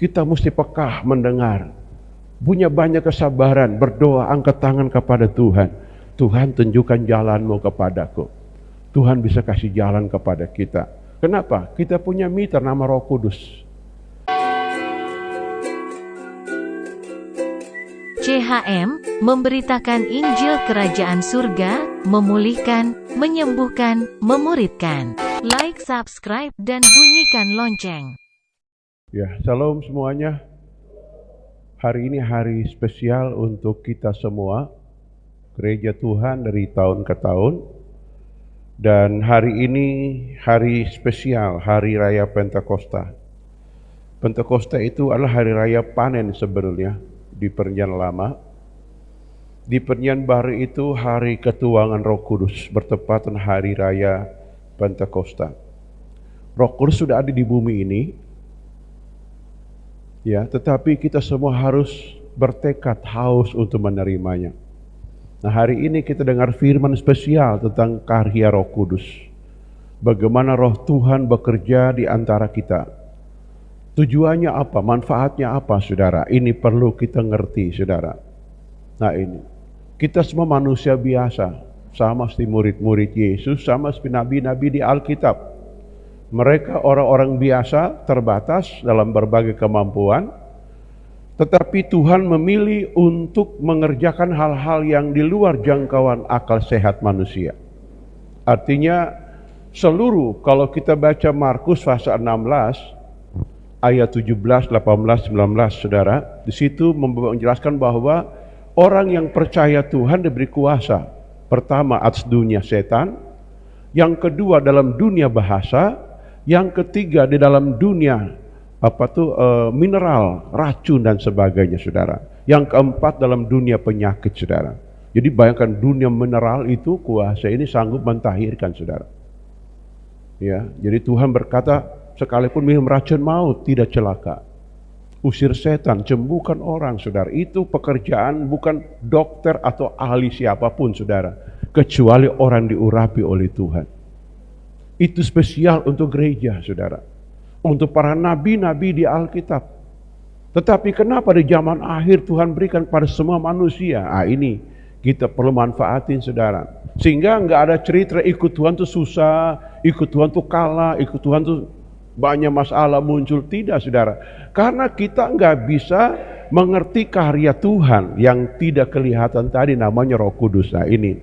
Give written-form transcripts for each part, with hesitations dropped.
Kita mesti peka mendengar, punya banyak kesabaran, berdoa, angkat tangan kepada Tuhan. Tuhan, tunjukkan jalanmu kepadaku. Tuhan bisa kasih jalan kepada kita. Kenapa? Kita punya mitra nama Roh Kudus. CHM memberitakan Injil Kerajaan Surga, memulihkan, menyembuhkan, memuridkan. Like, subscribe, dan bunyikan lonceng. Ya, shalom semuanya. Hari ini hari spesial untuk kita semua, gereja Tuhan dari tahun ke tahun. Dan hari ini hari spesial, hari raya Pentakosta. Pentakosta itu adalah hari raya panen sebenarnya di Perjanjian Lama. Di Perjanjian Baru itu hari ketuangan Roh Kudus, bertepatan hari raya Pentakosta. Roh Kudus sudah ada di bumi ini, ya, tetapi kita semua harus bertekad haus untuk menerimanya. Nah, hari ini kita dengar firman spesial tentang karya Roh Kudus. Bagaimana Roh Tuhan bekerja di antara kita. Tujuannya apa? Manfaatnya apa, saudara? Ini perlu kita ngerti, saudara. Nah, ini. Kita semua manusia biasa. Sama seperti murid-murid Yesus, sama seperti nabi-nabi di Alkitab. Mereka orang-orang biasa, terbatas dalam berbagai kemampuan. Tetapi Tuhan memilih untuk mengerjakan hal-hal yang di luar jangkauan akal sehat manusia. Artinya seluruh, kalau kita baca Markus pasal 16 ayat 17, 18, 19, saudara, di situ menjelaskan bahwa orang yang percaya Tuhan diberi kuasa. Pertama atas dunia setan, yang kedua dalam dunia bahasa, yang ketiga di dalam dunia mineral, racun dan sebagainya, saudara. Yang keempat dalam dunia penyakit, saudara. Jadi bayangkan dunia mineral itu kuasa ini sanggup mentahirkan, saudara. Ya, jadi Tuhan berkata, sekalipun minum racun maut tidak celaka. Usir setan, sembuhkan orang, saudara. Itu pekerjaan bukan dokter atau ahli siapapun, saudara, kecuali orang diurapi oleh Tuhan. Itu spesial untuk gereja, saudara. Untuk para nabi-nabi di Alkitab. Tetapi kenapa di zaman akhir Tuhan berikan pada semua manusia? Ini kita perlu manfaatin, saudara. Sehingga nggak ada cerita ikut Tuhan tuh susah, ikut Tuhan tuh kalah, ikut Tuhan tuh banyak masalah muncul. Tidak, saudara. Karena kita nggak bisa mengerti karya Tuhan yang tidak kelihatan tadi, namanya Roh Kudus. Nah, ini.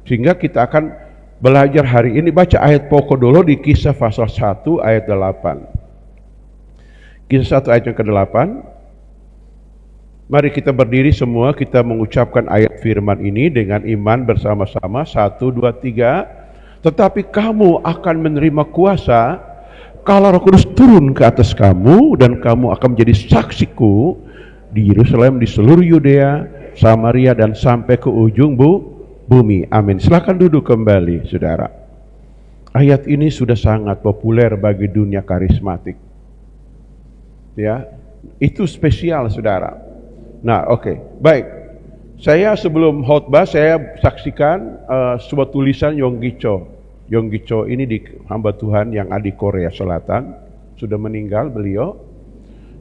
Sehingga kita akan belajar hari ini. Baca ayat pokok dulu di Kisah pasal 1 ayat 8. Kisah 1 ayat yang ke-8. Mari kita berdiri semua, kita mengucapkan ayat firman ini dengan iman bersama-sama. 1, 2, 3. Tetapi kamu akan menerima kuasa kalau Roh Kudus turun ke atas kamu, dan kamu akan menjadi saksiku di Yerusalem, di seluruh Yudea, Samaria, dan sampai ke ujung bumi. Amin. Silakan duduk kembali, saudara. Ayat ini sudah sangat populer bagi dunia karismatik. Ya, itu spesial, saudara. Nah, oke, baik. Saya sebelum khotbah saya saksikan sebuah tulisan Yonggi Cho. Yonggi Cho ini di hamba Tuhan yang ada di Korea Selatan, sudah meninggal beliau.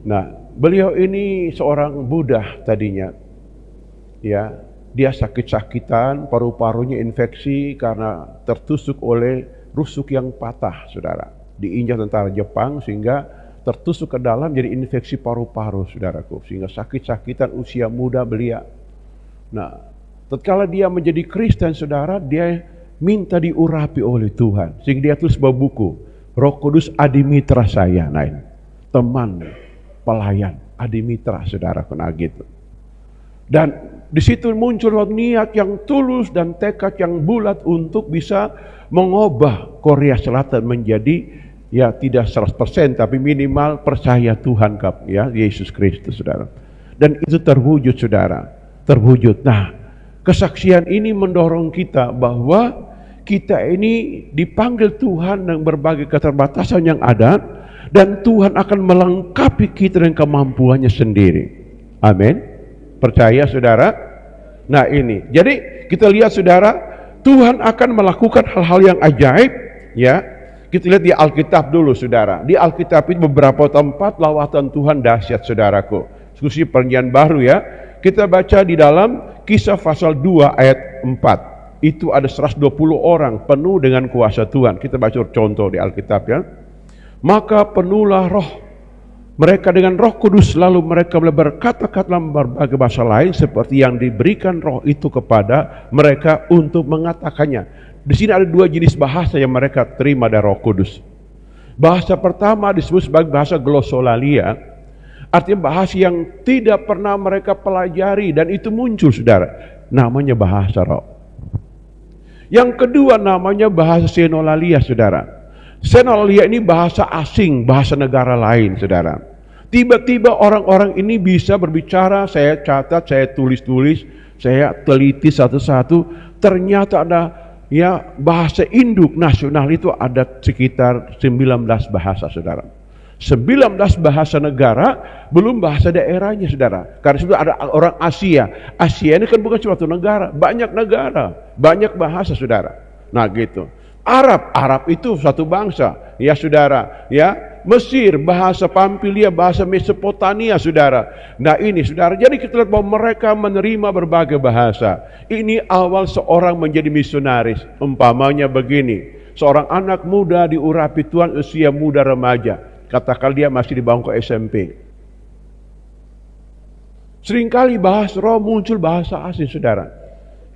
Nah, beliau ini seorang Buddha tadinya. Ya, dia sakit-sakitan, paru-parunya infeksi karena tertusuk oleh rusuk yang patah, saudara. Diinjak tentara Jepang sehingga tertusuk ke dalam, jadi infeksi paru-paru, saudaraku, sehingga sakit-sakitan usia muda beliau. Nah, tatkala dia menjadi Kristen, saudara, dia minta diurapi oleh Tuhan, sehingga dia tulis sebuah buku, Roh Kudus Adimitra saya. Nah, ini, teman, pelayan, Adimitra, saudaraku, nah gitu. Dan di situ muncul niat yang tulus dan tekad yang bulat untuk bisa mengubah Korea Selatan menjadi, ya tidak 100%, tapi minimal percaya Tuhan, ya Yesus Kristus, saudara. Dan itu terwujud, saudara, terwujud. Nah, kesaksian ini mendorong kita bahwa kita ini dipanggil Tuhan dengan berbagai keterbatasan yang ada, dan Tuhan akan melengkapi kita dengan kemampuannya sendiri. Amin. Percaya, saudara? Nah, ini. Jadi kita lihat, saudara, Tuhan akan melakukan hal-hal yang ajaib, ya. Kita lihat di Alkitab dulu saudara. Di Alkitab itu beberapa tempat lawatan Tuhan dahsyat saudaraku. Khususnya Perjanjian Baru ya. Kita baca di dalam Kisah pasal 2 ayat 4. Itu ada 120 orang penuh dengan kuasa Tuhan. Kita baca contoh di Alkitab ya. Maka penuhlah roh mereka dengan Roh Kudus, lalu mereka berkata-kata dalam berbagai bahasa lain seperti yang diberikan roh itu kepada mereka untuk mengatakannya. Di sini ada dua jenis bahasa yang mereka terima dari Roh Kudus. Bahasa pertama disebut sebagai bahasa glossolalia, artinya bahasa yang tidak pernah mereka pelajari dan itu muncul saudara, namanya bahasa roh. Yang kedua namanya bahasa senolalia saudara. Senolalia ini bahasa asing, bahasa negara lain saudara. Tiba-tiba orang-orang ini bisa berbicara, saya catat, saya tulis-tulis, saya teliti satu-satu, ternyata ada ya bahasa induk nasional itu ada sekitar 19 bahasa saudara. 19 bahasa negara, belum bahasa daerahnya saudara. Karena sudah ada orang Asia. Asia ini kan bukan suatu negara, banyak bahasa saudara. Nah gitu. Arab itu satu bangsa, ya saudara, ya. Mesir, bahasa Pampilia, bahasa Mesopotamia saudara. Nah ini saudara, jadi kita lihat bahwa mereka menerima berbagai bahasa. Ini awal seorang menjadi misionaris. Umpamanya begini, seorang anak muda diurapi Tuhan usia muda remaja, katakan dia masih di bangku SMP. Seringkali bahasa roh muncul bahasa asing saudara.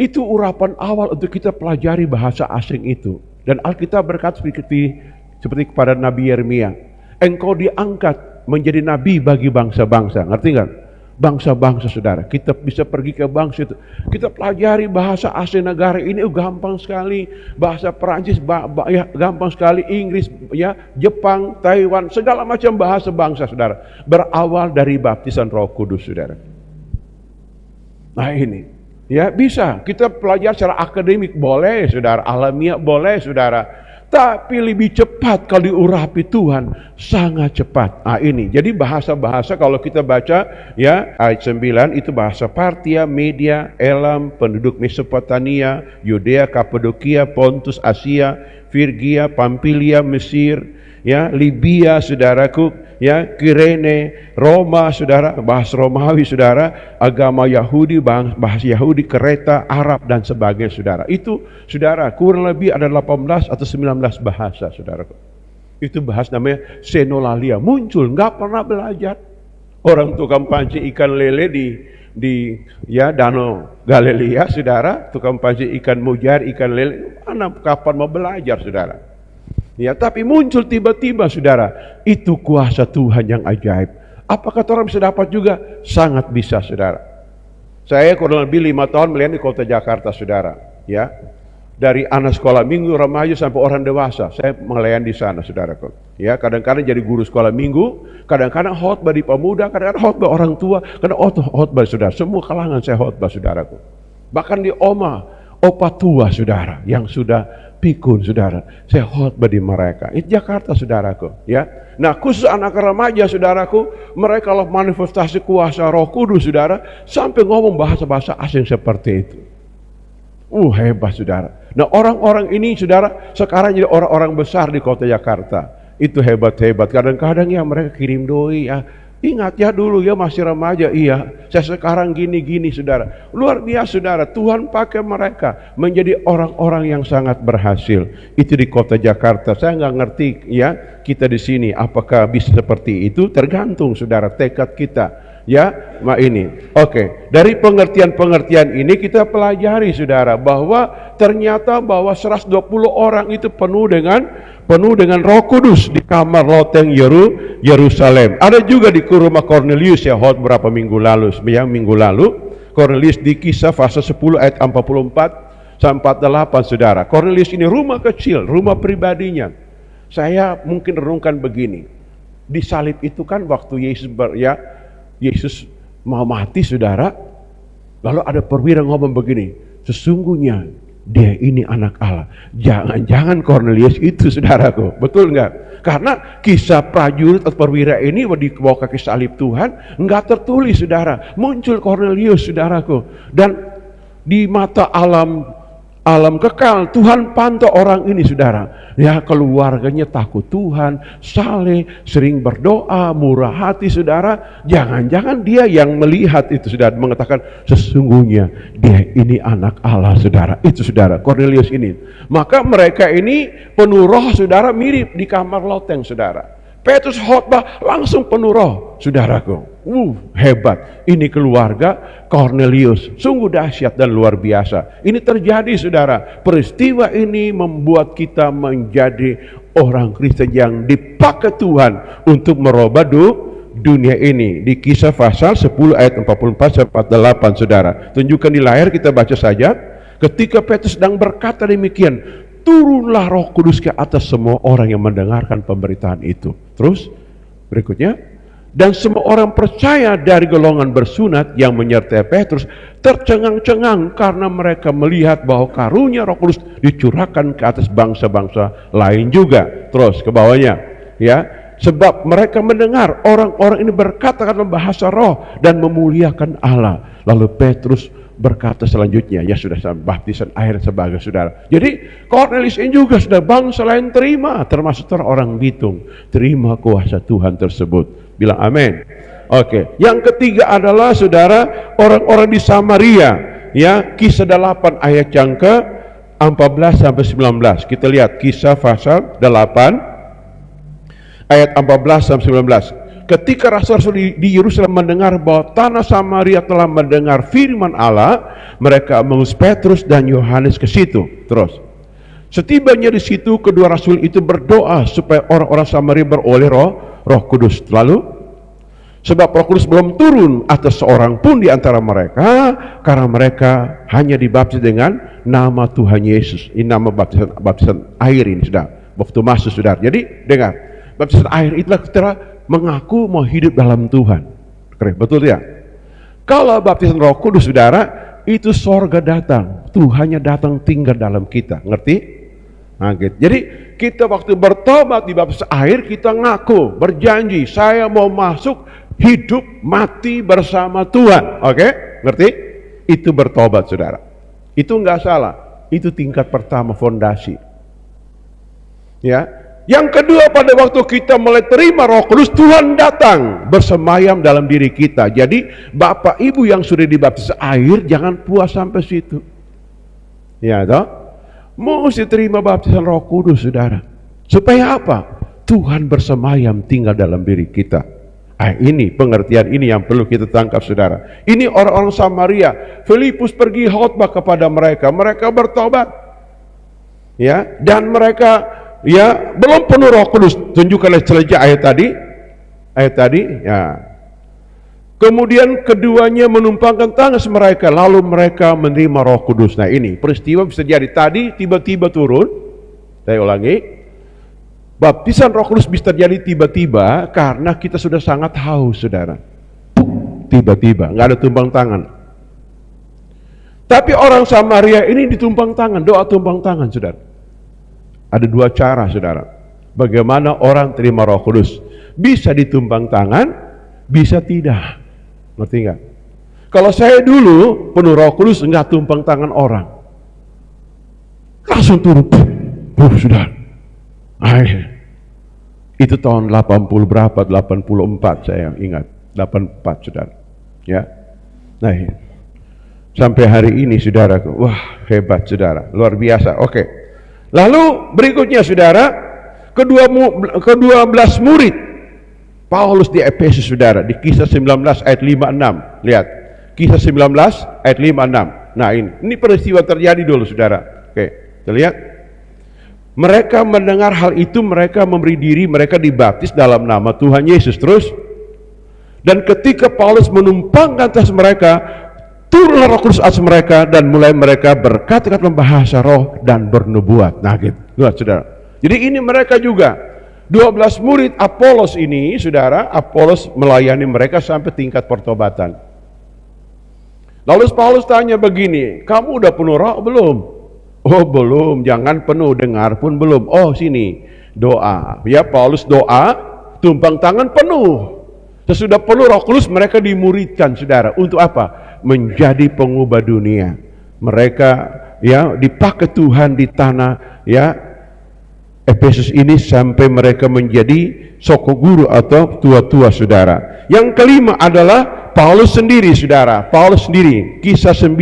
Itu urapan awal untuk kita pelajari bahasa asing itu. Dan Alkitab berkata seperti kepada Nabi Yeremia, engkau diangkat menjadi nabi bagi bangsa-bangsa. Ngerti nggak? Bangsa-bangsa saudara. Kita bisa pergi ke bangsa itu. Kita pelajari bahasa asing negara ini gampang sekali. Bahasa Perancis ya, gampang sekali. Inggris, ya, Jepang, Taiwan, segala macam bahasa bangsa saudara. Berawal dari baptisan Roh Kudus saudara. Nah ini. Ya bisa, kita pelajari secara akademik boleh saudara, alamiah boleh saudara. Tapi lebih cepat kalau diurapi Tuhan, sangat cepat. Nah ini, jadi bahasa-bahasa kalau kita baca ya ayat 9 itu bahasa Partia, Media, Elam, penduduk Mesopotamia, Yudea, Kapadokia, Pontus, Asia, Frigia, Pampilia, Mesir, ya Libya saudaraku, ya Kirene, Roma saudara, bahasa Romawi saudara, agama Yahudi, bahasa Yahudi, Kreta, Arab dan sebagainya saudara. Itu saudara kurang lebih ada 18 atau 19 bahasa saudara. Itu bahasa namanya senolalia, muncul nggak pernah belajar. Orang tukang pancing ikan lele di ya danau Galilea saudara, tukang pancing ikan mujair, ikan lele, mana kapan mau belajar saudara? Ya, tapi muncul tiba-tiba saudara, itu kuasa Tuhan yang ajaib. Apakah orang bisa dapat juga? Sangat bisa saudara. Saya kurang lebih 5 tahun melayani di kota Jakarta saudara. Ya, dari anak sekolah minggu, remaja sampai orang dewasa, saya melayani di sana saudara. Ya, kadang-kadang jadi guru sekolah minggu, kadang-kadang khotbah di pemuda, kadang-kadang khotbah orang tua, kadang khotbah saudara. Semua kalangan saya khotbah saudaraku. Bahkan di opa tua saudara yang sudah pikun saudara, saya khotbah di mereka. Itu Jakarta saudaraku, ya. Nah, khusus anak remaja saudaraku, mereka lah manifestasi kuasa Roh Kudus saudara, sampai ngomong bahasa-bahasa asing seperti itu. Hebat saudara. Nah, orang-orang ini saudara sekarang jadi orang-orang besar di kota Jakarta. Itu hebat-hebat. Kadang-kadang ya mereka kirim doi ya. Ingat ya dulu ya masih remaja, iya. Saya sekarang gini-gini saudara. Luar biasa saudara, Tuhan pakai mereka menjadi orang-orang yang sangat berhasil. Itu di kota Jakarta. Saya nggak ngerti ya kita di sini apakah bisa seperti itu. Tergantung saudara tekad kita. Ya, ini. Oke. Dari pengertian-pengertian ini kita pelajari saudara bahwa ternyata bahwa 120 orang itu penuh dengan Roh Kudus di kamar loteng Yerusalem. Ada juga di rumah Cornelius ya, beberapa minggu lalu. Cornelius di Kisah pasal 10 ayat 44 sampai 48 saudara. Cornelius ini rumah kecil, rumah pribadinya. Saya mungkin renungkan begini. Di salib itu kan waktu Yesus mau mati saudara, lalu ada perwira ngomong begini, sesungguhnya dia ini anak Allah. Jangan-jangan Cornelius itu saudaraku, betul nggak? Karena kisah prajurit atau perwira ini dibawa kaki salib Tuhan nggak tertulis saudara. Muncul Cornelius saudaraku, dan di mata alam alam kekal. Tuhan pantau orang ini, saudara. Ya, keluarganya takut Tuhan, saleh, sering berdoa, murah hati, saudara. Jangan-jangan dia yang melihat itu, saudara, mengatakan sesungguhnya dia ini anak Allah, saudara. Itu, saudara, Cornelius ini. Maka mereka ini penuh roh, saudara, mirip di kamar loteng, saudara. Petrus khotbah langsung penuh roh, saudaraku. Hebat. Ini keluarga Cornelius. Sungguh dahsyat dan luar biasa. Ini terjadi, saudara. Peristiwa ini membuat kita menjadi orang Kristen yang dipakai Tuhan untuk merubah dunia ini. Di Kisah pasal 10 ayat 44 sampai 48, saudara. Tunjukkan di layar, kita baca saja. Ketika Petrus sedang berkata demikian, turunlah Roh Kudus ke atas semua orang yang mendengarkan pemberitaan itu. Terus berikutnya, dan semua orang percaya dari golongan bersunat yang menyertai Petrus tercengang-cengang karena mereka melihat bahwa karunia Roh Kudus dicurahkan ke atas bangsa-bangsa lain juga. Terus ke bawahnya, ya, sebab mereka mendengar orang-orang ini berkata dalam bahasa roh dan memuliakan Allah. Lalu Petrus berkata selanjutnya, ya sudah, baptisan air sebagai saudara. Jadi Cornelius ini juga sudah bangsa lain terima, termasuk orang Bitung, terima kuasa Tuhan tersebut. Bilang amin. Oke. Yang ketiga adalah, saudara, orang-orang di Samaria. Ya, Kisah 8 ayat yang ke 14 sampai 19. Kita lihat Kisah pasal 8 ayat 14 sampai 19. Ketika rasul-rasul di Yerusalem mendengar bahwa tanah Samaria telah mendengar firman Allah, mereka mengutus Petrus dan Yohanes ke situ. Terus, setibanya di situ, kedua rasul itu berdoa supaya orang-orang Samaria beroleh Roh Kudus. Lalu, sebab Roh Kudus belum turun atas seorang pun di antara mereka, karena mereka hanya dibaptis dengan nama Tuhan Yesus. Ini nama baptisan air ini, sudah. Waktu masuk, saudara. Jadi, dengar, baptisan air itulah kita mengaku mau hidup dalam Tuhan. Keren, betul ya? Kalau baptisan Roh Kudus, saudara, itu sorga datang, Tuhannya datang tinggal dalam kita. Ngerti? Nah, gitu. Jadi kita waktu bertobat di baptisan air, kita ngaku, berjanji, saya mau masuk hidup mati bersama Tuhan. Oke? Ngerti? Itu bertobat, saudara. Itu enggak salah. Itu tingkat pertama, fondasi. Ya. Yang kedua, pada waktu kita mulai terima Roh Kudus, Tuhan datang bersemayam dalam diri kita. Jadi Bapak Ibu yang sudah dibaptis air, jangan puas sampai situ. Ya, toh? Mesti terima baptisan Roh Kudus, saudara. Supaya apa? Tuhan bersemayam tinggal dalam diri kita. Ini pengertian ini yang perlu kita tangkap, saudara. Ini orang-orang Samaria. Filipus pergi khotbah kepada mereka. Mereka bertobat. Ya, dan mereka belum penuh Roh Kudus. Tunjukkanlah selesai ayat tadi, ya. Kemudian keduanya menumpangkan tangan mereka, lalu mereka menerima Roh Kudus. Nah, ini peristiwa bisa jadi tadi tiba-tiba turun. Saya ulangi, baptisan Roh Kudus bisa terjadi tiba-tiba karena kita sudah sangat haus, saudara. Tiba-tiba, nggak ada tumpang tangan. Tapi orang Samaria ini ditumpang tangan, doa tumpang tangan, saudara. Ada dua cara, saudara. Bagaimana orang terima Roh Kudus? Bisa ditumpang tangan, bisa tidak. Ngerti nggak? Kalau saya dulu penuh Roh Kudus, nggak tumpang tangan orang, langsung turun. Saudara. Itu tahun 80 berapa? 84 saya ingat. 84, saudara. Ya. Nah, sampai hari ini, saudara. Wah, hebat, saudara. Luar biasa. Oke. Lalu berikutnya, saudara, kedua belas murid Paulus di Efesus, saudara, di Kisah 19 ayat 5-6. Lihat, Kisah 19 ayat 5-6. Nah, ini peristiwa terjadi dulu, saudara. Oke, kita lihat. Mereka mendengar hal itu, mereka memberi diri, mereka dibaptis dalam nama Tuhan Yesus. Terus, dan ketika Paulus menumpangkan atas mereka, turunlah Roh Kudus atas mereka, dan mulai mereka berkata-kata dalam bahasa roh dan bernubuat. Nah, gitu. Lihat, saudara. Jadi ini mereka juga 12 murid Apolos ini, saudara. Apolos melayani mereka sampai tingkat pertobatan. Lalu Paulus tanya begini, kamu udah penuh roh belum? Oh, belum. Jangan penuh, dengar pun belum. Oh, sini doa. Ya, Paulus doa, tumpang tangan penuh. Sesudah penuh Roh Kudus, mereka dimuridkan, saudara. Untuk apa? Menjadi pengubah dunia. Mereka ya dipakai Tuhan di tanah ya Efesus ini sampai mereka menjadi soko guru atau tua-tua, saudara. Yang kelima adalah Paulus sendiri, saudara. Paulus sendiri, Kisah 9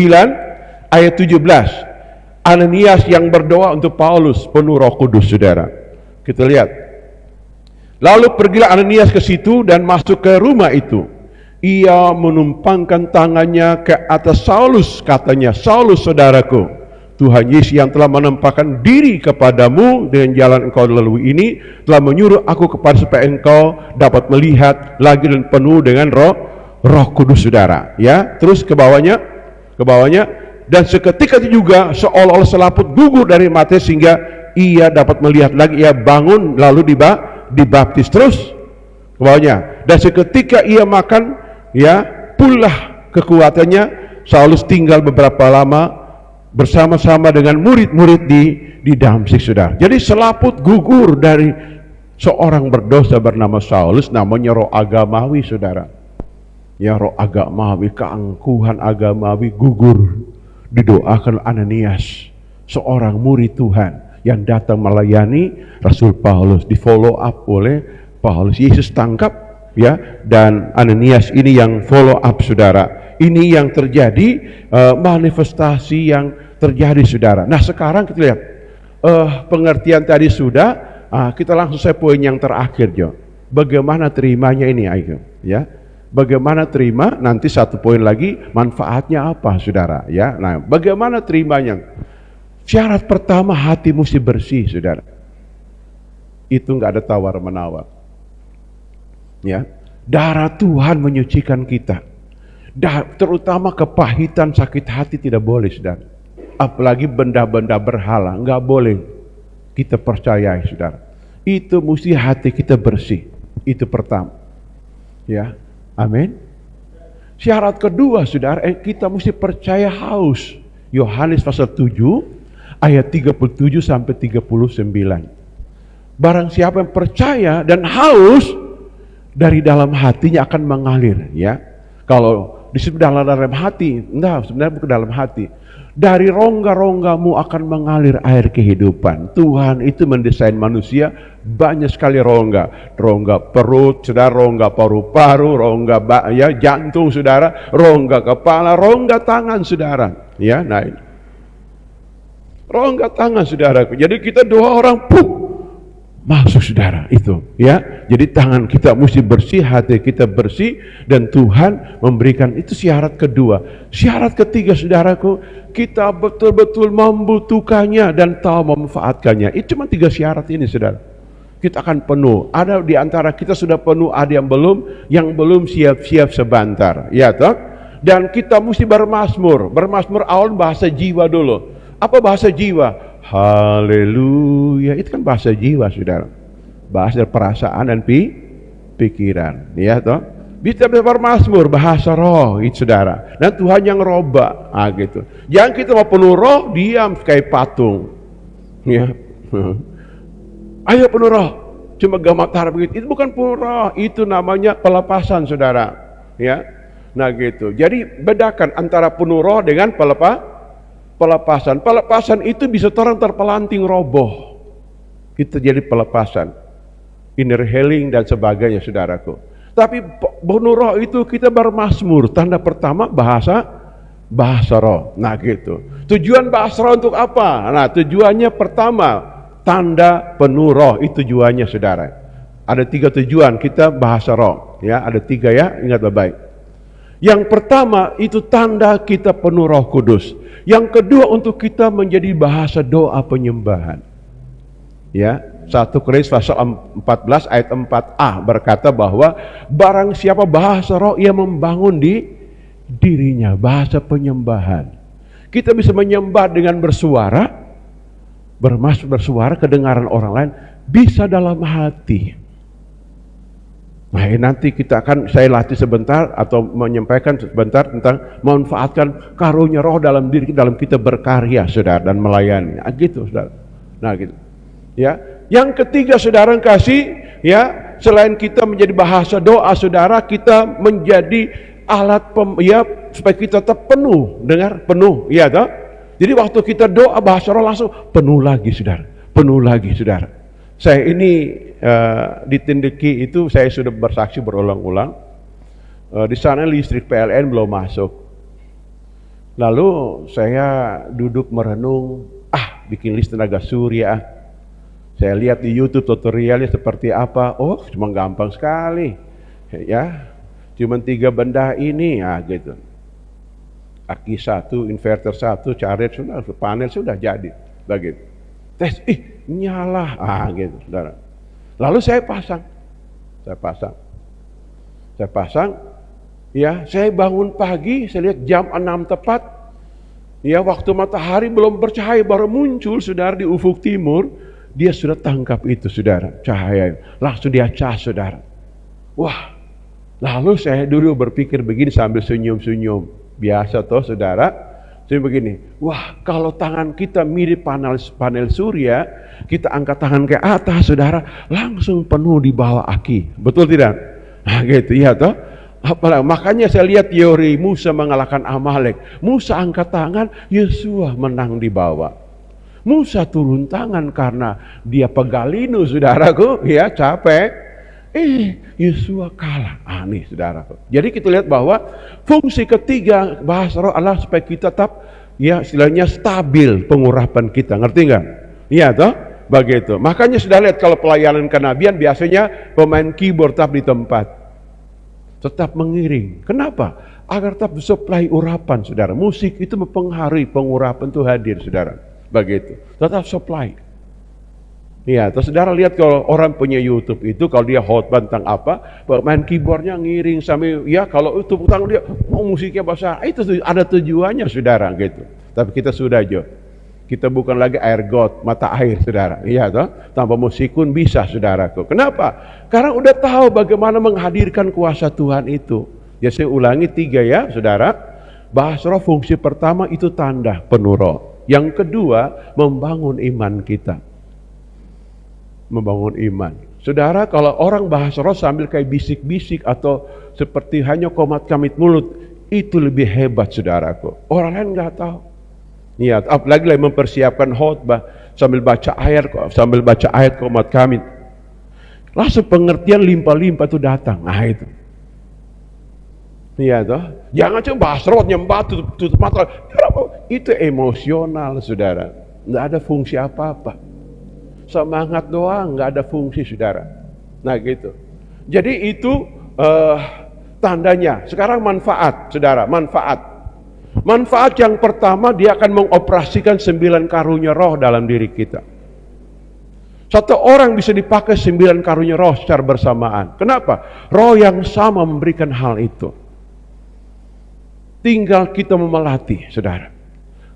ayat 17. Ananias yang berdoa untuk Paulus penuh Roh Kudus, saudara. Kita lihat. Lalu pergilah Ananias ke situ dan masuk ke rumah itu. Ia menumpangkan tangannya ke atas Saulus, katanya, Saulus saudaraku, Tuhan Yesus yang telah menampakkan diri kepadamu dengan jalan engkau lalui ini telah menyuruh aku kepada supaya engkau dapat melihat lagi dan penuh dengan Roh Kudus, saudara. Ya, terus ke bawahnya, dan seketika itu juga seolah-olah selaput gugur dari mata sehingga ia dapat melihat lagi. Ia bangun lalu dibaptis. Terus ke bawahnya, dan seketika ia makan, ya pulih kekuatannya. Saulus tinggal beberapa lama bersama-sama dengan murid-murid di Damsyik, saudara. Jadi selaput gugur dari seorang berdosa bernama Saulus, namanya roh agamawi, saudara. Ya, roh agamawi, keangkuhan agamawi gugur. Didoakan Ananias, seorang murid Tuhan yang datang melayani Rasul Paulus, di follow up oleh Paulus. Yesus tangkap, ya, dan Ananias ini yang follow up, saudara. Ini yang terjadi, manifestasi yang terjadi, saudara. Nah, sekarang kita lihat pengertian tadi sudah, kita langsung saya poin yang terakhir, Jo. Bagaimana terimanya ini, ayo, ya. Bagaimana terima, nanti satu poin lagi, manfaatnya apa, saudara, ya. Nah, bagaimana terimanya? Syarat pertama, hati mesti bersih, saudara. Itu nggak ada tawar-menawar. Ya, darah Tuhan menyucikan kita. Terutama kepahitan, sakit hati tidak boleh, saudara. Apalagi benda-benda berhala, nggak boleh kita percayai, saudara. Itu mesti hati kita bersih. Itu pertama. Ya, amin. Syarat kedua, saudara, kita mesti percaya haus. Yohanes pasal 7 ayat 37 sampai 39. Barang siapa yang percaya dan haus, dari dalam hatinya akan mengalir, ya. Kalau disebut dalam hati, enggak, sebenarnya bukan dalam hati. Dari rongga-ronggamu akan mengalir air kehidupan. Tuhan itu mendesain manusia banyak sekali rongga. Rongga perut, saudara, rongga paru-paru, rongga jantung, saudara, rongga kepala, rongga tangan, saudara. Ya, nah ini. Rongga tangan, saudaraku. Jadi kita dua orang, masuk, saudara, itu, ya. Jadi tangan kita mesti bersih, hati kita bersih, dan Tuhan memberikan itu. Syarat kedua. Syarat ketiga, saudaraku, kita betul-betul membutuhkannya dan tahu memanfaatkannya. Itu cuma 3 syarat ini, saudara. Kita akan penuh. Ada di antara kita sudah penuh, ada yang belum siap-siap sebentar, ya toh. Dan kita mesti bermazmur. Bermazmur awal bahasa jiwa dulu. Apa bahasa jiwa? Haleluya, itu kan bahasa jiwa, saudara. Bahasa perasaan dan pikiran, ya toh. Bisa bermazmur, bahasa roh, itu, saudara. Dan Tuhan yang roba, gitu. Jangan kita mau penuh roh, diam kayak patung, ya. Ayo penuh roh, cuma gemetar begitu. Itu bukan penuh roh, itu namanya pelepasan, saudara. Ya, nah gitu. Jadi bedakan antara penuh roh dengan pelepasan. Pelepasan itu bisa orang terpelanting roboh. Itu jadi pelepasan. Inner healing dan sebagainya, saudaraku. Tapi penuh roh itu kita bermazmur. Tanda pertama bahasa roh. Nah gitu. Tujuan bahasa roh untuk apa? Nah, tujuannya pertama, tanda penuh roh. Itu tujuannya, saudara. Ada 3 tujuan kita bahasa roh. Ya, ada 3, ya. Ingat baik. Yang pertama itu tanda kita penuh Roh Kudus. Yang kedua untuk kita menjadi bahasa doa penyembahan. Ya, 1 Korintus pasal 14 ayat 4a berkata bahwa barang siapa bahasa roh, ia membangun di dirinya, bahasa penyembahan. Kita bisa menyembah dengan bersuara, bersuara kedengaran orang lain, bisa dalam hati. Nah, nanti saya latih sebentar atau menyampaikan sebentar tentang memanfaatkan karunia roh dalam diri, dalam kita berkarya, saudara, dan melayani. Gitu, saudara. Nah, gitu. Ya, yang ketiga, saudara kasih, ya, selain kita menjadi bahasa doa, saudara, kita menjadi alat supaya kita tetap penuh, dengar, penuh, ya toh. Jadi waktu kita doa bahasa roh langsung penuh lagi saudara, penuh lagi saudara. Saya ini di Tindeki itu saya sudah bersaksi berulang-ulang. Di sana listrik PLN belum masuk. Lalu saya duduk merenung, bikin listrik tenaga surya. Saya lihat di YouTube tutorialnya seperti apa. Oh, cuma gampang sekali. Ya, cuma 3 benda ini, gitu. Aki 1, inverter 1, charger sudah, panel sudah jadi. Begitu. Tes, nyala, gitu, saudara. Lalu saya pasang. Ya, saya bangun pagi, saya lihat jam 6 tepat. Ya, waktu matahari belum bercahaya, baru muncul, saudara, di ufuk timur. Dia sudah tangkap itu, saudara, cahaya. Langsung dia cas, saudara. Wah, lalu saya dulu berpikir begini sambil senyum-senyum. Biasa toh, saudara. Saya begini, wah, kalau tangan kita mirip panel surya, kita angkat tangan ke atas, saudara, langsung penuh di bawah aki. Betul tidak? Nah, gitu, ya toh. Apalagi, makanya saya lihat teori Musa mengalahkan Amalek. Musa angkat tangan, Yosua menang di bawah. Musa turun tangan karena dia pegalinu, saudaraku, ya capek. Yosua kalah. Nih, saudaraku. Jadi kita lihat bahwa fungsi ketiga bahasa roh adalah supaya kita tetap, ya istilahnya stabil pengurapan kita. Ngerti nggak? Iya toh? Begitu. Makanya sudah lihat kalau pelayanan kenabian biasanya pemain keyboard tetap di tempat. Tetap mengiring. Kenapa? Agar tetap supply urapan, saudara. Musik itu mempengaruhi pengurapan itu hadir, saudara. Begitu, tetap supply. Ya, terus saudara lihat kalau orang punya YouTube itu, kalau dia khotbah tentang apa, main keyboardnya ngiring sambil, ya kalau itu tangan dia, musiknya besar, itu ada tujuannya, saudara, gitu. Tapi kita sudah kita bukan lagi air got, mata air, saudara. Iya toh, tanpa musik pun bisa, saudaraku. Kenapa? Karena udah tahu bagaimana menghadirkan kuasa Tuhan itu. Ya, saya ulangi 3 ya, saudara. Bahasa roh fungsi pertama itu tanda penuh roh. Yang kedua, membangun iman kita. Membangun iman. Saudara, kalau orang bahasa roh sambil kayak bisik-bisik atau seperti hanya komat kamit mulut, itu lebih hebat, saudaraku. Orang lain nggak tahu. Ya, apalagi lagi mempersiapkan khotbah sambil baca ayat komat kamit. Langsung pengertian limpah-limpah itu datang. Nah, itu. Iya toh, jangan coba bahasa roh nyembah tutup mata. Itu emosional, saudara. Nggak ada fungsi apa-apa. Semangat doang, nggak ada fungsi, saudara. Nah gitu. Jadi itu tandanya. Sekarang manfaat, saudara. Manfaat yang pertama, dia akan mengoperasikan 9 karunia roh dalam diri kita. Satu orang bisa dipakai 9 karunia roh secara bersamaan. Kenapa? Roh yang sama memberikan hal itu. Tinggal kita memelatih, saudara.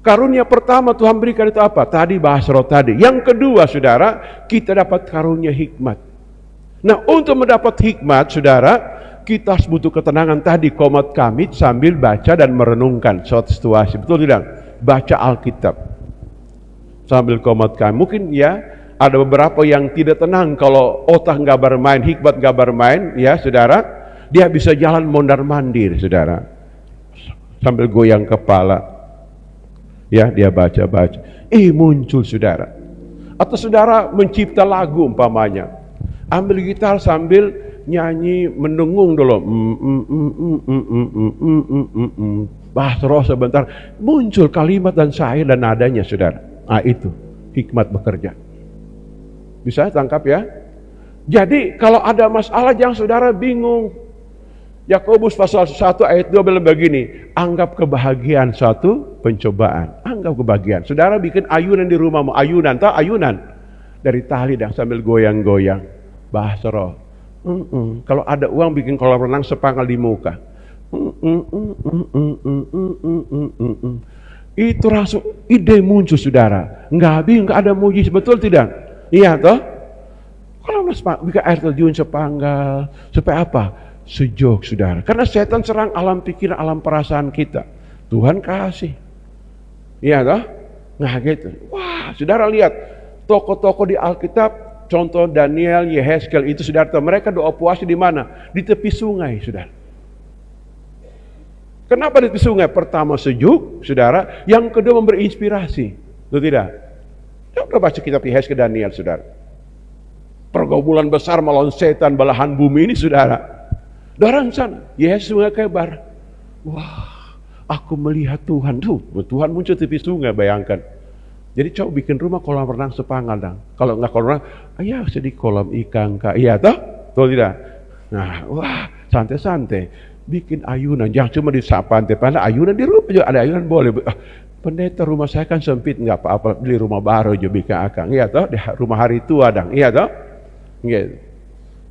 Karunia pertama Tuhan berikan itu apa? Tadi bahasa roh tadi. Yang kedua, saudara, kita dapat karunia hikmat. Nah, untuk mendapat hikmat, saudara, kita harus butuh ketenangan tadi, komat kamit sambil baca dan merenungkan suatu situasi. Betul tidak? Baca Alkitab sambil komat kamit. Mungkin ya, ada beberapa yang tidak tenang kalau otak nggak bermain, hikmat nggak bermain, ya saudara, dia bisa jalan mondar-mandir, saudara. Sambil goyang kepala, ya dia baca-baca, muncul, saudara. Atau saudara mencipta lagu umpamanya, ambil gitar sambil nyanyi mendengung dulu, bahasa roh sebentar, muncul kalimat dan syair dan nadanya, saudara. Itu hikmat bekerja. Bisa tangkap ya? Jadi kalau ada masalah jangan saudara bingung. Yakobus pasal 1 ayat 2 bilang begini, anggap kebahagiaan suatu pencobaan. Anggap kebahagiaan. Saudara bikin ayunan di rumahmu, ayunan, tahu ayunan? Dari tali dan sambil goyang-goyang. Bahasa roh. Kalau ada uang bikin kolam renang sepanggal di muka. Itu langsung ide muncul, saudara. Nggak ada mujizat, betul tidak? Iya toh? Kalau bikin air terjun sepanggal, supaya apa? Sejuk, saudara. Karena setan serang alam pikiran, alam perasaan kita. Tuhan kasih. Iya toh? Nah gitu. Wah, saudara lihat tokoh-tokoh di Alkitab, contoh Daniel, Yehezkel itu, saudara, mereka doa puasa di mana? Di tepi sungai, saudara. Kenapa di sungai? Pertama sejuk, saudara. Yang kedua memberi inspirasi. Betul tidak? Coba baca kitab Yesaya ke Daniel, saudara. Pergumulan besar melawan setan belahan bumi ini, saudara. Dari sana, Yesus sungai Kebar. Wah, aku melihat Tuhan. Tuhan muncul tepi sungai, bayangkan. Jadi coba bikin rumah kolam renang sepangal dong. Kalau nggak kolam renang, ya sedih kolam ikan kak. Iya toh? Betul tidak? Nah, wah, santai-santai. Bikin ayunan, jangan cuma di pantai, padahal ayunan di rumah juga ada ayunan boleh. Pendeta, rumah saya kan sempit, nggak apa-apa, beli rumah baru juga bikin akang, iya toh, di rumah hari tua dong, iya toh, gitu.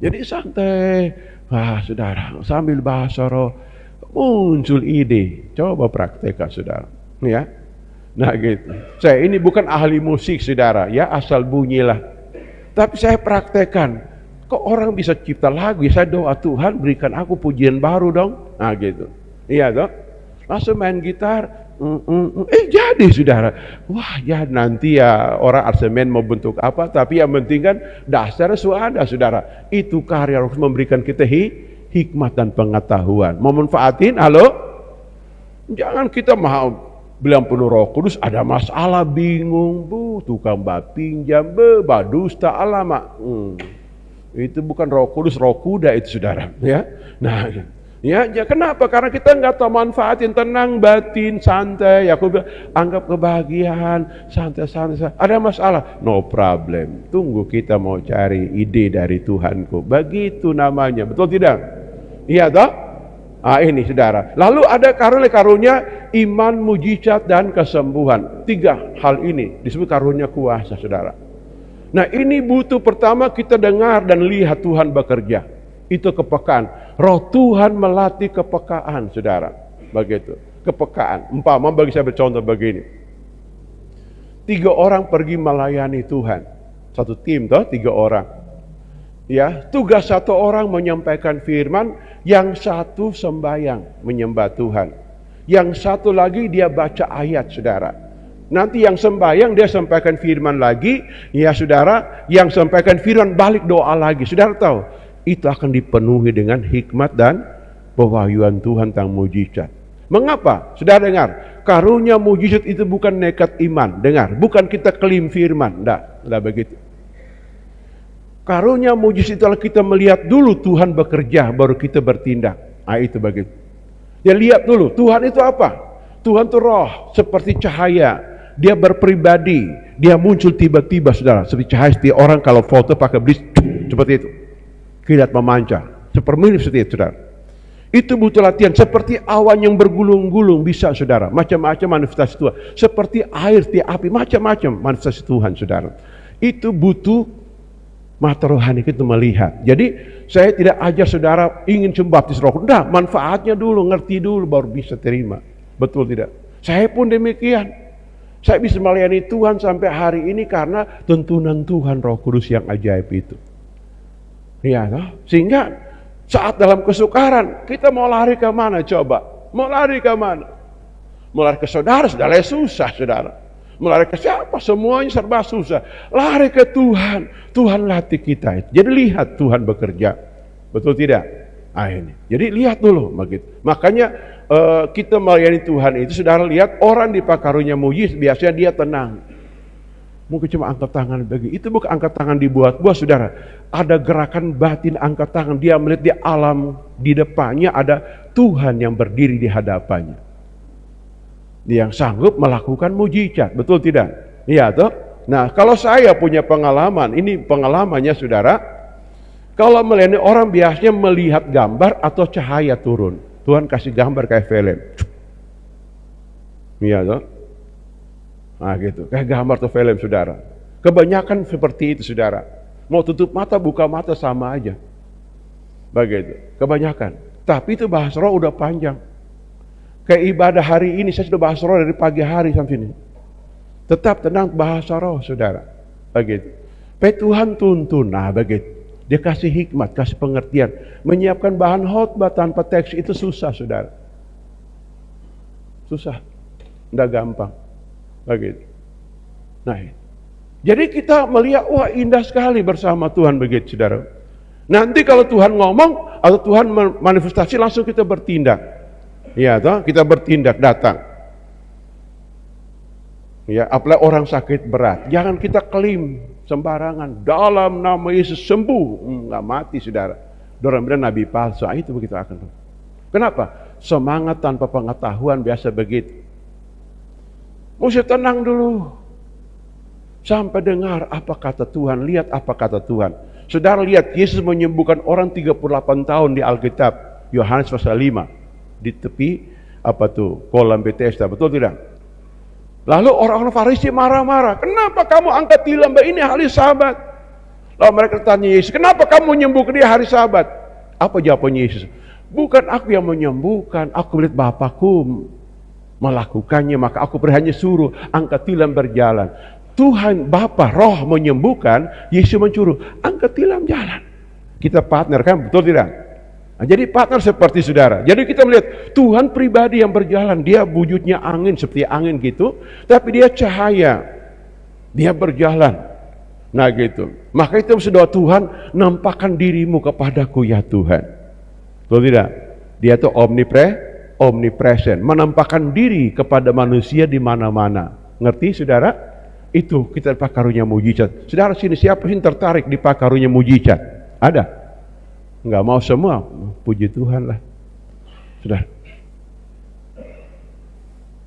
Jadi santai, wah saudara, sambil bahasa roh muncul ide, coba praktekkan saudara, ya. Nah gitu, saya ini bukan ahli musik saudara, ya asal bunyilah, tapi saya praktekkan. Kok orang bisa cipta lagu? Ya saya doa Tuhan berikan aku pujian baru dong. Nah gitu. Iya toh. Langsung main gitar. Jadi saudara. Wah ya nanti ya orang arsemen mau bentuk apa. Tapi yang penting kan dasarnya sudah saudara. Itu karya harus memberikan kita hikmat dan pengetahuan. Mau manfaatin? Halo? Jangan kita mau bilang penuh Roh Kudus ada masalah bingung. Tukang pinjam. Dusta alamak. Itu bukan Roh Kudus, Roh kuda itu saudara, ya. Nah, ya kenapa? Karena kita nggak tahu manfaatin, tenang batin, santai. Aku bilang, anggap kebahagiaan, santai-santai. Ada masalah, no problem. Tunggu kita mau cari ide dari Tuhanku. Begitu namanya, betul tidak? Iya toh? Ini saudara. Lalu ada karunia iman, mujizat dan kesembuhan. 3 hal ini disebut karunia kuasa, saudara. Nah ini butuh pertama kita dengar dan lihat Tuhan bekerja. Itu kepekaan. Roh Tuhan melatih kepekaan, saudara. Begitu. Kepekaan. Umpama bagi saya bercontoh begini. 3 orang pergi melayani Tuhan. Satu tim toh, 3 orang. Ya, tugas 1 orang menyampaikan firman, yang 1 sembahyang menyembah Tuhan. Yang 1 lagi dia baca ayat, saudara. Nanti yang sembahyang dia sampaikan firman lagi, ya saudara, yang sampaikan firman balik doa lagi. Saudara tahu, itu akan dipenuhi dengan hikmat dan pewahyuan Tuhan tentang mujizat. Mengapa? Saudara dengar, karunia mujizat itu bukan nekat iman. Dengar, bukan kita klaim firman, enggak begitu. Karunia mujizat itulah kita melihat dulu Tuhan bekerja, baru kita bertindak. Itu begitu. Ya lihat dulu, Tuhan itu apa? Tuhan itu roh, seperti cahaya. Dia berpribadi, dia muncul tiba-tiba saudara, seperti cahaya. Setiap orang kalau foto pakai blis, seperti itu, kilat memancar, seperti itu saudara. Itu butuh latihan, seperti awan yang bergulung-gulung bisa saudara, macam-macam manifestasi Tuhan, seperti air, setiap api, macam-macam manifestasi Tuhan saudara. Itu butuh mata rohani kita melihat. Jadi saya tidak ajar saudara ingin baptis Roh Kudus, manfaatnya dulu, ngerti dulu baru bisa terima. Betul tidak? Saya pun demikian. Saya bisa melayani Tuhan sampai hari ini karena tuntunan Tuhan Roh Kudus yang ajaib itu. Ya, sehingga saat dalam kesukaran kita mau lari ke mana coba? Mau lari ke mana? Mau lari ke saudara, sudah susah saudara. Mau lari ke siapa? Semuanya serba susah. Lari ke Tuhan. Tuhan latih kita. Jadi lihat Tuhan bekerja. Betul tidak? Ini. Jadi lihat dulu begitu. Makanya kita melayani Tuhan itu saudara lihat orang di karunia mujizat biasanya dia tenang. Mungkin cuma angkat tangan begitu. Itu bukan angkat tangan dibuat-buat saudara. Ada gerakan batin angkat tangan. Dia melihat di alam di depannya ada Tuhan yang berdiri di hadapannya. Dia yang sanggup melakukan mujizat. Betul tidak? Iya toh? Nah kalau saya punya pengalaman, ini pengalamannya saudara. Kalau melayani orang biasanya melihat gambar atau cahaya turun. Tuhan kasih gambar kayak film. Iya toh? Nah gitu, kayak gambar atau film saudara. Kebanyakan seperti itu saudara. Mau tutup mata, buka mata sama aja. Begitu, kebanyakan. Tapi itu bahasa roh udah panjang. Kayak ibadah hari ini, saya sudah bahas roh dari pagi hari sampai sini. Tetap tenang bahasa roh saudara. Begitu. Tuhan tuntun, nah begitu. Dia kasih hikmat, kasih pengertian. Menyiapkan bahan khotbah tanpa teks itu susah, saudara. Susah. Tidak gampang. Begitu. Nah, jadi kita melihat, wah indah sekali bersama Tuhan begitu, saudara. Nanti kalau Tuhan ngomong, atau Tuhan manifestasi, langsung kita bertindak. Ya toh, kita bertindak datang. Ya, apalagi orang sakit berat, jangan kita klaim sembarangan. Dalam nama Yesus sembuh, nggak mati saudara. Dorang bilang nabi palsu, itu begitu akan. Kenapa? Semangat tanpa pengetahuan biasa begitu. Mesti tenang dulu, sampai dengar apa kata Tuhan, lihat apa kata Tuhan. Saudara lihat, Yesus menyembuhkan orang 38 tahun di Alkitab, Yohanes pasal 5, di tepi kolam Bethesda, betul tidak? Lalu orang-orang Farisi marah-marah, kenapa kamu angkat tilam, ini hari Sabat? Lalu mereka tanya Yesus, kenapa kamu menyembuhkan dia hari Sabat? Apa jawaban Yesus? Bukan aku yang menyembuhkan, aku melihat Bapakku melakukannya, maka aku hanya suruh angkat tilam berjalan. Tuhan Bapa Roh menyembuhkan, Yesus mencuru angkat tilam jalan. Kita partner kan, betul tidak? Nah, jadi partner seperti saudara. Jadi kita melihat Tuhan pribadi yang berjalan, dia wujudnya angin seperti angin gitu, tapi dia cahaya, dia berjalan. Nah gitu. Maka itu berdoa, Tuhan nampakkan dirimu kepadaku ya Tuhan. Betul tidak? Dia tuh omnipresent, menampakkan diri kepada manusia di mana-mana. Ngerti saudara? Itu kita pakai karunia mujizat. Saudara sini siapa sih tertarik dipakai karunia mujizat? Ada? Enggak mau semua? Puji Tuhan lah. Saudara.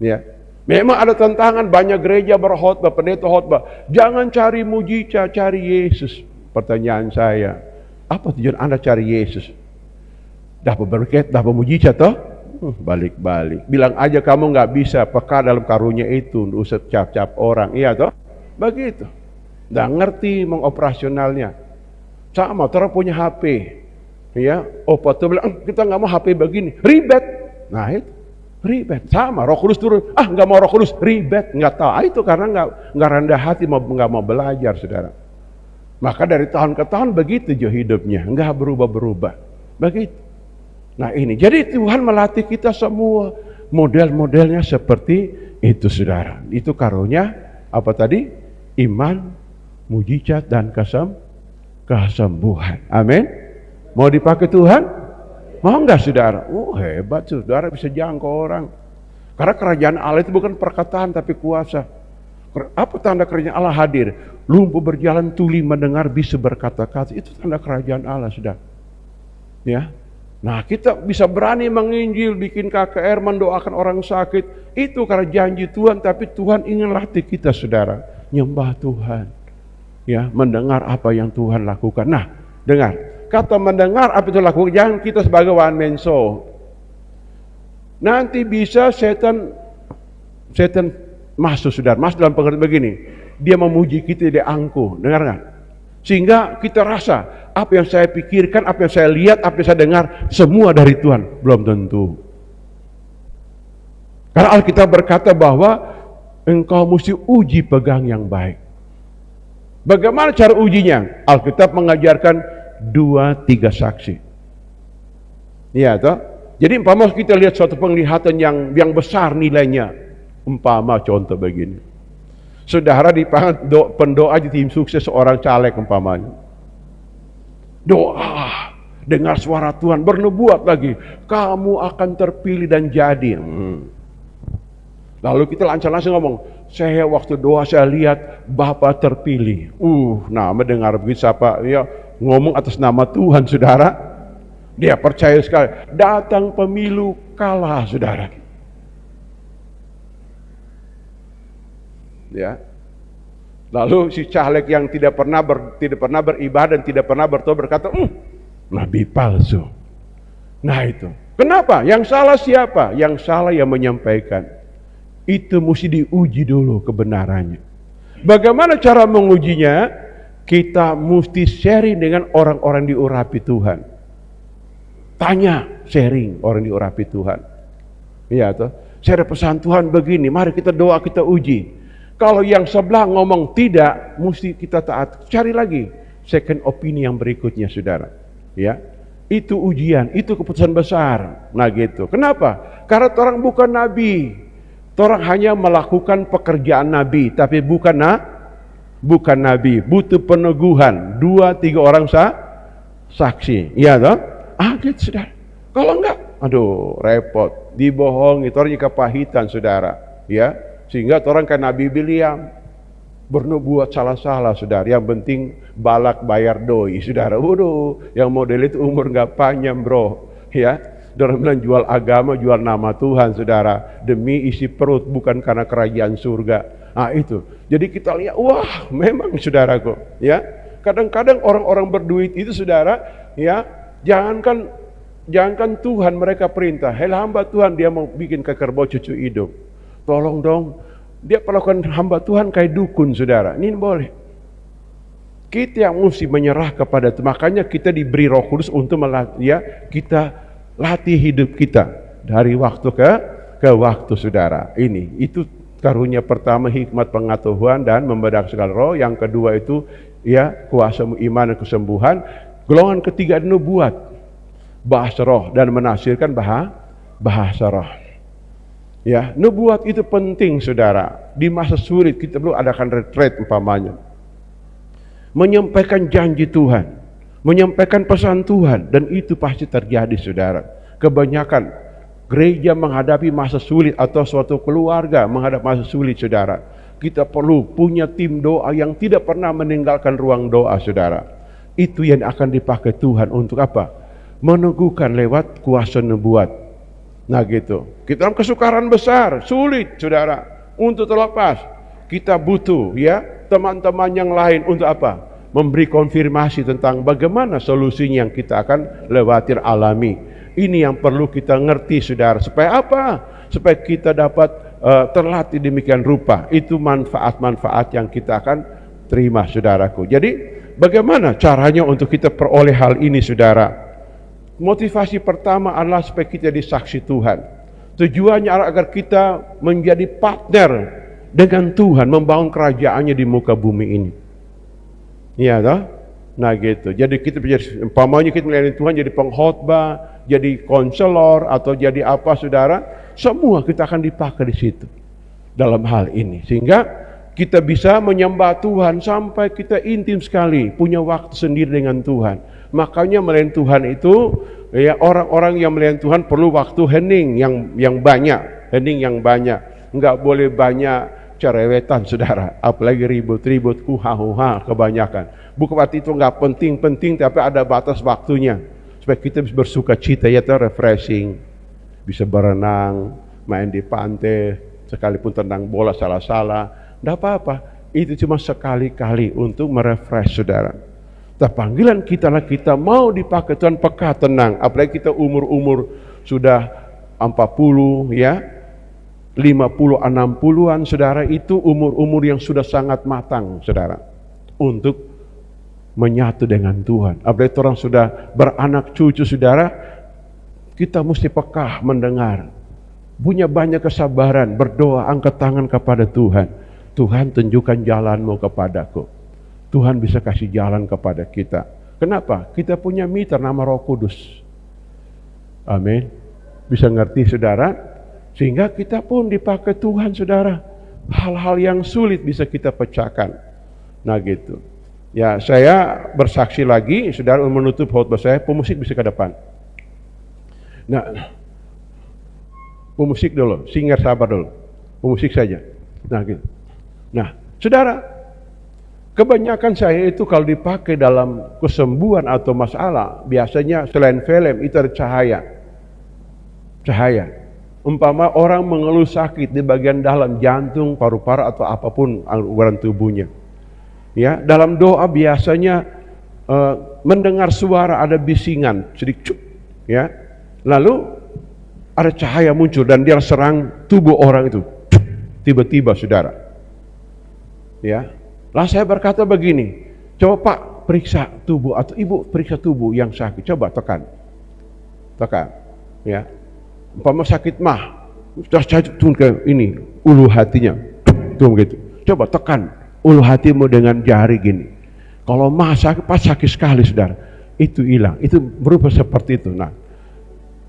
Ya. Memang ada tantangan, banyak gereja berkhotbah, pendeta khotbah. Jangan cari mujizat, cari Yesus. Pertanyaan saya, apa tujuan Anda cari Yesus? Dapat berkat, dapat mujizat toh? Balik-balik. Bilang aja kamu nggak bisa peka dalam karunia itu, usah cap-cap orang, iya toh? Begitu. Nggak ngerti mengoperasionalnya. Sama, orang punya HP, ya. Opa tuh bilang, kita nggak mau HP begini, ribet. Nah itu, ribet. Sama, Roh Kudus turun, nggak mau Roh Kudus, ribet, nggak tahu. Itu karena nggak rendah hati, nggak mau belajar, saudara. Maka dari tahun ke tahun begitu jo hidupnya, nggak berubah-berubah. Begitu. Nah ini, jadi Tuhan melatih kita semua model-modelnya seperti itu saudara. Itu karunia apa tadi? Iman, mujizat dan kesembuhan. Amin. Mau dipakai Tuhan? Mau enggak saudara? Hebat saudara, bisa jangkau orang. Karena kerajaan Allah itu bukan perkataan tapi kuasa. Apa tanda kerajaan Allah hadir? Lumpuh berjalan, tuli mendengar, bisa berkata-kata. Itu tanda kerajaan Allah saudara. Ya. Nah kita bisa berani menginjil, bikin KKR, mendoakan orang sakit. Itu karena janji Tuhan, tapi Tuhan ingin latih kita saudara, nyembah Tuhan, ya, mendengar apa yang Tuhan lakukan. Nah dengar, kata mendengar apa itu lakukan, jangan kita sebagai one man show. Nanti bisa setan masuk saudara, masuk dalam pengertian begini, dia memuji kita, dia angkuh, dengar nggak? Sehingga kita rasa apa yang saya pikirkan, apa yang saya lihat, apa yang saya dengar, semua dari Tuhan. Belum tentu. Karena Alkitab berkata bahwa engkau mesti uji pegang yang baik. Bagaimana cara ujinya? Alkitab mengajarkan 2-3 saksi. Iya toh? Jadi umpama kita lihat suatu penglihatan yang besar nilainya. Umpama contoh begini. Saudara dipanggil pendoa di tim sukses seorang caleg umpamanya. Doa, dengar suara Tuhan, bernubuat lagi, kamu akan terpilih dan jadi. Lalu kita langsung ngomong, saya waktu doa saya lihat Bapak terpilih. Nah mendengar begitu siapa ya ngomong atas nama Tuhan saudara, dia percaya sekali. Datang pemilu kalah saudara. Ya. Lalu si caleg yang tidak pernah beribadah dan tidak pernah bertobat berkata, nabi palsu. Nah itu. Kenapa? Yang salah siapa? Yang salah yang menyampaikan. Itu mesti diuji dulu kebenarannya. Bagaimana cara mengujinya? Kita mesti sharing dengan orang-orang diurapi Tuhan. Tanya, sharing orang diurapi Tuhan. Iya toh. Saya ada pesan Tuhan begini, mari kita doa, kita uji. Kalau yang sebelah ngomong tidak, mesti kita taat. Cari lagi second opinion yang berikutnya, saudara. Ya, itu ujian, itu keputusan besar. Nah gitu. Kenapa? Karena orang bukan nabi. Orang hanya melakukan pekerjaan nabi, tapi bukan nabi. Butuh peneguhan. 2-3 orang saksi. Iya toh? Gitu, saudara. Kalau enggak, aduh repot, dibohongi, orang kepahitan saudara, ya, sehingga orang kayak Nabi Biliam bernubuat salah-salah saudara, yang penting balak bayar doi saudara, waduh, yang model itu umur nggak panjang bro, ya. Orang bilang jual agama, jual nama Tuhan saudara, demi isi perut bukan karena kerajaan surga. Nah itu, jadi kita lihat, wah memang saudaraku, ya. Kadang-kadang orang-orang berduit itu saudara, ya, jangankan Tuhan mereka perintah, hei hamba Tuhan dia mau bikin kerbau cucu hidup, tolong dong, dia perlakukan hamba Tuhan kayak dukun saudara, ini boleh. Kita yang mesti menyerah kepada itu, makanya kita diberi Roh Kudus untuk melatih, ya, kita latih hidup kita dari waktu ke waktu saudara. Itu karunia pertama, hikmat pengetahuan dan membedakan segala roh. Yang kedua itu, ya, kuasa iman dan kesembuhan. Golongan ketiga nubuat, bahasa roh dan menafsirkan bahasa roh. Ya, nubuat itu penting saudara. Di masa sulit kita perlu adakan retreat umpamanya, menyampaikan janji Tuhan, menyampaikan pesan Tuhan, dan itu pasti terjadi saudara. Kebanyakan gereja menghadapi masa sulit atau suatu keluarga menghadapi masa sulit saudara, kita perlu punya tim doa yang tidak pernah meninggalkan ruang doa saudara. Itu yang akan dipakai Tuhan untuk apa? Meneguhkan lewat kuasa nubuat. Nah gitu, kita dalam kesukaran besar, sulit saudara untuk terlepas, kita butuh, ya, teman-teman yang lain untuk apa? Memberi konfirmasi tentang bagaimana solusinya yang kita akan lewati alami. Ini yang perlu kita ngerti saudara, supaya apa? Supaya kita dapat terlatih demikian rupa. Itu manfaat-manfaat yang kita akan terima saudaraku. Jadi bagaimana caranya untuk kita peroleh hal ini saudara? Motivasi pertama adalah supaya kita disaksi Tuhan. Tujuannya adalah agar kita menjadi partner dengan Tuhan, membangun kerajaannya di muka bumi ini. Iya toh? Nah gitu. Jadi kita umpamanya kita melayani Tuhan jadi pengkhotbah, jadi konselor atau jadi apa saudara, semua kita akan dipakai di situ dalam hal ini, sehingga kita bisa menyembah Tuhan sampai kita intim sekali, punya waktu sendiri dengan Tuhan. Makanya melayani Tuhan itu, ya, orang-orang yang melayani Tuhan perlu waktu hening yang banyak, enggak boleh banyak cerewetan saudara, apalagi ribut-ribut huha-huha kebanyakan. Bukan berarti itu enggak penting-penting, tapi ada batas waktunya supaya kita bisa bersuka cita, ya, refreshing, bisa berenang, main di pantai, sekalipun tendang bola salah-salah, enggak apa-apa. Itu cuma sekali-kali untuk merefresh saudara. Tapi panggilan kita lah, kita mau dipakai Tuhan peka tenang, apalagi kita umur-umur sudah 40, ya, 50, 60-an saudara, itu umur-umur yang sudah sangat matang saudara untuk menyatu dengan Tuhan. Apalagi orang sudah beranak cucu saudara, kita mesti peka mendengar, punya banyak kesabaran, berdoa, angkat tangan kepada Tuhan. Tuhan, tunjukkan jalanmu kepadaku. Tuhan bisa kasih jalan kepada kita. Kenapa? Kita punya mitra nama Roh Kudus. Amin. Bisa ngerti saudara? Sehingga kita pun dipakai Tuhan saudara. Hal-hal yang sulit bisa kita pecahkan. Nah gitu. Ya, saya bersaksi lagi, saudara, menutup khotbah saya, pemusik bisa ke depan. Nah, pemusik dulu, singer sabar dulu. Pemusik saja. Nah gitu. Nah, saudara, kebanyakan saya itu kalau dipakai dalam kesembuhan atau masalah, biasanya selain film itu ada cahaya. Cahaya. Umpama orang mengeluh sakit di bagian dalam jantung, paru-paru atau apapun organ tubuhnya. Ya, dalam doa biasanya mendengar suara, ada bisingan sedikit, ya. Lalu ada cahaya muncul dan dia serang tubuh orang itu. Tiba-tiba saudara. Ya. Lah saya berkata begini, coba Pak periksa tubuh atau Ibu periksa tubuh yang sakit, coba tekan, ya. Umpama sakit mah, sudah turun ke ini ulu hatinya, tuh gitu. Coba tekan ulu hatimu dengan jari gini. Kalau mah sakit, pas sakit sekali saudara, itu hilang, itu berupa seperti itu. Nah,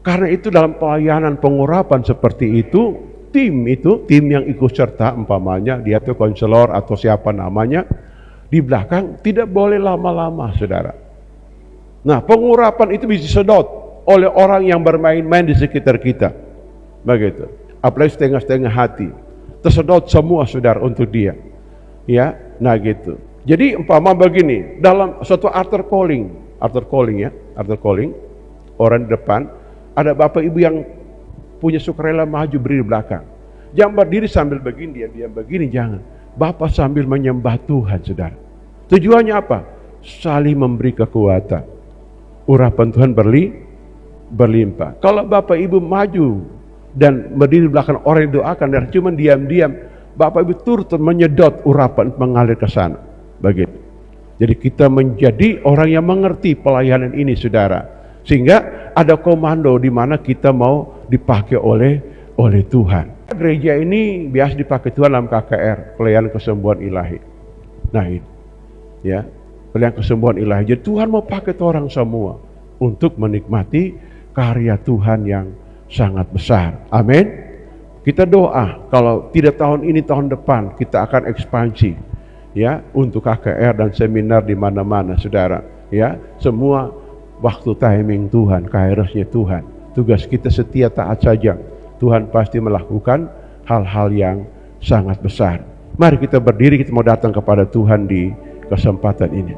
karena itu dalam pelayanan pengurapan seperti itu, tim yang ikut serta, umpamanya dia tuh konselor atau siapa namanya, di belakang tidak boleh lama-lama saudara. Nah, pengurapan itu bisa sedot, oleh orang yang bermain-main di sekitar kita. Begitu. Apalagi setengah-setengah hati. Tersedot semua saudara untuk dia. Ya, nah gitu. Jadi umpama begini, dalam suatu altar calling ya, orang di depan, ada bapak ibu yang punya sukarela maju berdiri di belakang. Jangan berdiri sambil begini, diam begini, jangan. Bapak sambil menyembah Tuhan, saudara. Tujuannya apa? Saling memberi kekuatan. Urapan Tuhan berlimpah. Kalau bapak ibu maju dan berdiri di belakang orang yang doakan dan cuma diam-diam, bapak ibu turut menyedot urapan mengalir ke sana. Begitu. Jadi kita menjadi orang yang mengerti pelayanan ini, saudara. Sehingga ada komando di mana kita mau dipakai oleh Tuhan. Gereja ini biasa dipakai Tuhan dalam KKR, pelayanan kesembuhan ilahi. Nah ini, ya, pelayanan kesembuhan ilahi. Jadi Tuhan mau pakai orang semua untuk menikmati karya Tuhan yang sangat besar. Amin. Kita doa kalau tidak tahun ini, tahun depan kita akan ekspansi, ya, untuk KKR dan seminar di mana-mana, saudara. Ya, semua waktu timing Tuhan, kairos-nya Tuhan. Tugas kita setia taat saja. Tuhan pasti melakukan hal-hal yang sangat besar. Mari kita berdiri, kita mau datang kepada Tuhan di kesempatan ini.